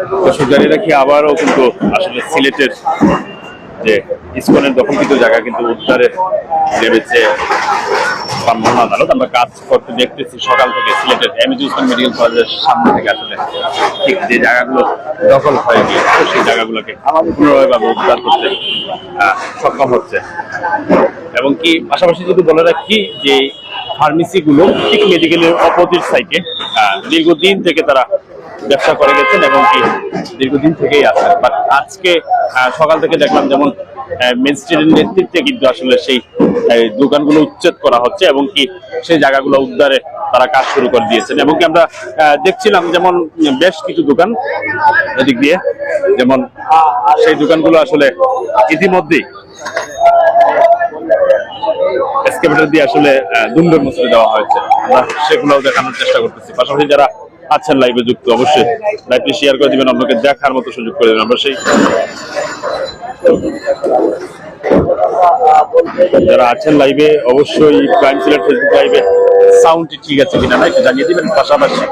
দর্শকরা কি আবারও কিন্তু আসলে সিলেটের যে ইসকনের দখলকৃত জায়গা কিন্তু উদ্ধারে নেমেছে পান্না আদালত। আমরা কাজ করতে দেখতেছি সকাল থেকে সিলেটের এমএজি ওসমান মেডিকেল কলেজের সামনে থেকে আসলে ঠিক যে জায়গাগুলো দখল হয়ে গিয়েছে সেই জায়গাগুলোকে পুনরায়ভাবে উদ্ধার করতে সক্ষম হচ্ছে। এবং কি পাশাপাশি যদি বলে রাখি যে ফার্মেসিগুলো ঠিক মেডিকেলের অপোজিট সাইডে দীর্ঘদিন থেকে তারা ব্যবসা করে গেছেন এবং কি দীর্ঘদিন থেকেই আছে। বাট আজকে সকাল থেকে দেখলাম যেমন ম্যাজিস্ট্রেটের নেতৃত্বে কিন্তু আসলে সেই দোকানগুলো উচ্ছেদ করা হচ্ছে এবং কি সেই জায়গাগুলো উদ্ধারে তারা কাজ শুরু করে দিয়েছেন। এবং কি আমরা দেখছিলাম যেমন বেশ কিছু দোকান এদিক দিয়ে যেমন সেই দোকানগুলো আসলে ইতিমধ্যেই এক্সকেভেটর দিয়ে আসলে দুমড়ে মুচড়ে দেওয়া হয়েছে। আমরা সেগুলোও দেখানোর চেষ্টা করতেছি। পাশাপাশি যারা আছেন লাইভে যুক্ত অবশ্যই লাইভটি শেয়ার করে দিবেন, অন্যকে দেখার মতো সুযোগ করে দেবেন। আমরা সেই যারা আছেন লাইভে অবশ্যই প্রাইম সিলেট ফেসবুক লাইভে সাউন্ডটি ঠিক আছে কিনা না একটু জানিয়ে দিবেন, পাশাপাশি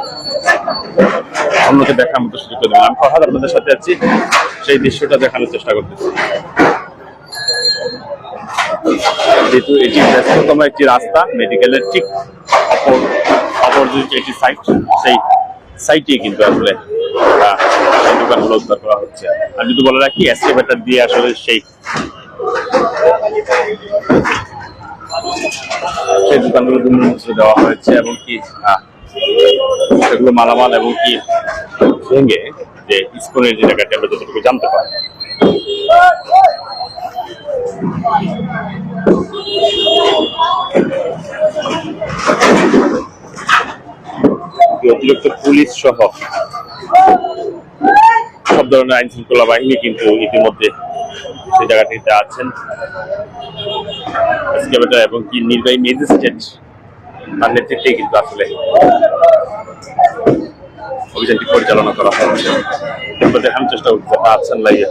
অন্যকে দেখার মতো সুযোগ করে দেবেন। আমি ফরহাদ আপনাদের সাথে আছি, সেই দৃশ্যটা দেখানোর চেষ্টা করতেছি। যেহেতু এটি ব্যস্ততম একটি রাস্তা মেডিকেলের ঠিক অপরজিট একটি সাইট, সেই সাইটে কিন্তু আসলে সেই দোকানগুলো উদ্ধার করা হচ্ছে। আমি যদি বলে রাখি এক্সকেভেটর দিয়ে আসলে সেই দোকানগুলো দুমড়ে মুচড়ে দেওয়া হয়েছে এবং কি সেগুলো মালামাল এবং কি ভেঙে যে ইসকনের যে জায়গাটি আমরা যতটুকু জানতে পারি। অতিরিক্ত পুলিশ সহ সব ধরনের আইন শৃঙ্খলা বাহিনী কিন্তু ইতিমধ্যে সেই জায়গাটিতে আছেন। এবং কি নির্বাহী ম্যাজিস্ট্রেট তার নেতৃত্বে কিন্তু আসলে অভিযানটি পরিচালনা করা হচ্ছে। আমরা দেখানোর চেষ্টা করতে আছেন লাইভে।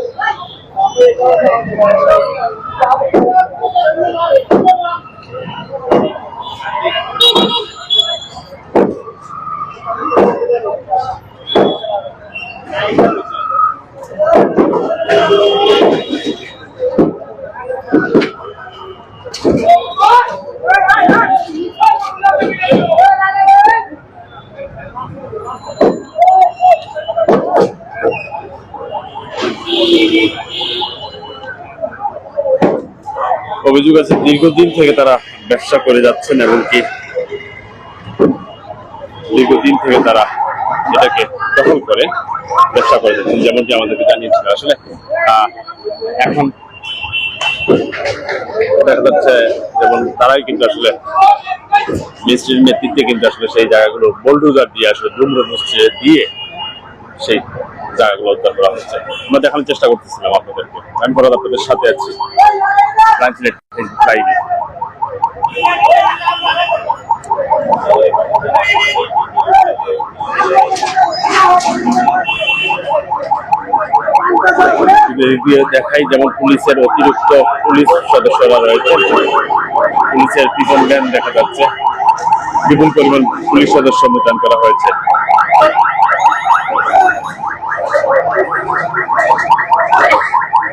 অভিযোগ আছে দীর্ঘদিন থেকে তারা ব্যবসা করে যাচ্ছেন এবং কি দীর্ঘদিন থেকে তারা এটাকে দখল করে ব্যবসা করে যাচ্ছেন, যেমনটি আমাদেরকে জানিয়েছিল। আসলে এখন দেখা যাচ্ছে যেমন তারাই কিন্তু আসলে মিস্ত্রির নেতৃত্বে কিন্তু আসলে সেই জায়গাগুলো বোলডোজার দিয়ে আসলে দুমড়ে মুচড়ে দিয়ে সেই জায়গাগুলো উদ্ধার করা হচ্ছে। আমরা দেখানোর চেষ্টা করতেছিলাম আপনাদেরকে। আমি ফরহাদ আপনাদের সাথে আছি লাইভে। দেখাই যেমন পুলিশের অতিরিক্ত পুলিশ সদস্যরা রয়েছে, পুলিশের পিজন ভ্যান দেখা যাচ্ছে, বিপুল পরিমাণ পুলিশ সদস্য মোতায়েন করা হয়েছে।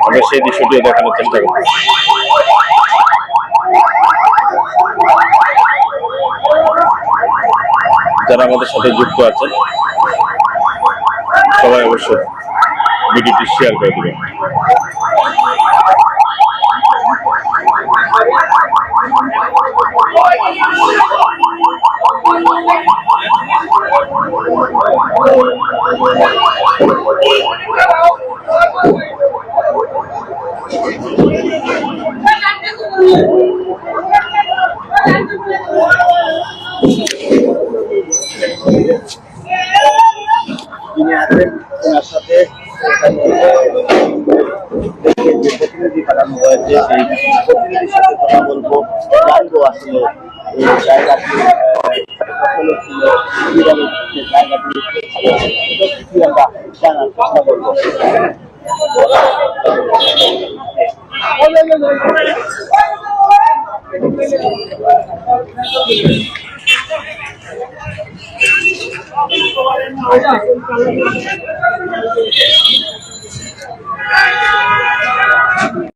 আমরা সেই দৃশ্যটিও দেখানোর চেষ্টা করছি। যারা আমাদের সাথে যুক্ত আছেন সবাই অবশ্যই ভিডিওটি শেয়ার করে দেবেন। ওনার সাথে প্রতিনিধি পাঠানো হয়েছে, সেই প্রতিনিধির সাথে কথা বলবো, জানবো আসলে এই জায়গাটি ছিল কিভাবে জায়গাটি আমরা জানার চেষ্টা করবো।